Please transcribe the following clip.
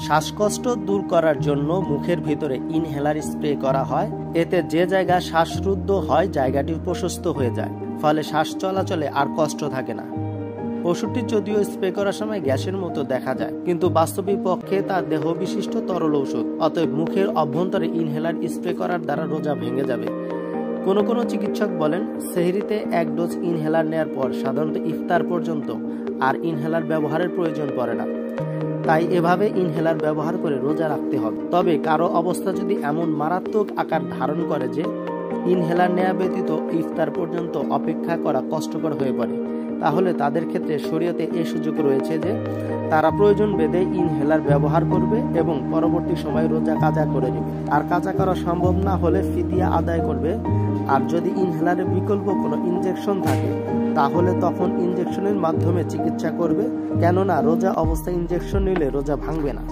শ্বাসকষ্ট দূর করার জন্য মুখের ভিতরে ইনহেলার স্প্রে করা হয়। এতে যে জায়গায় শ্বাসরুদ্ধ হয় জায়গাটি প্রশস্ত হয়ে যায়, ফলে শ্বাস চলাচলে আর কষ্ট থাকে না। ওষুধটি যদিও স্প্রে করার সময় গ্যাসের মতো দেখা যায়, কিন্তু বাস্তবিক পক্ষে তা দেহ বিশিষ্ট তরল ঔষধ। অতএব মুখের অভ্যন্তরে ইনহেলার স্প্রে করার দ্বারা রোজা ভেঙে যাবে। কোনো চিকিৎসক বলেন, সেহরিতে 1 ডোজ ইনহেলার নেওয়ার পর সাধারণত ইফতার পর্যন্ত আর ইনহেলার ব্যবহারের প্রয়োজন পড়ে না। তাই এভাবে ইনহেলার ব্যবহার করে রোজা রাখতে হবে। তবে কারো অবস্থা যদি এমন মারাত্মক আকার ধারণ করে যে ইনহেলার নেওয়া ব্যতীত ইফতার পর্যন্ত অপেক্ষা করা কষ্টকর হয়ে পড়ে, তাহলে তাদের ক্ষেত্রে শরীয়তে এই সুযোগ রয়েছে যে তারা প্রয়োজন ভেদে ইনহেলার ব্যবহার করবে এবং পরবর্তী সময় রোজা কাজা করে নেবে। আর কাজা করা সম্ভব না হলে ফিদিয়া আদায় করবে। আর যদি ইনহেলারের বিকল্প কোনো ইনজেকশন থাকে তাহলে তখন ইনজেকশনের মাধ্যমে চিকিৎসা করবে, কেননা রোজা অবস্থায় ইনজেকশন নিলে রোজা ভাঙবে না।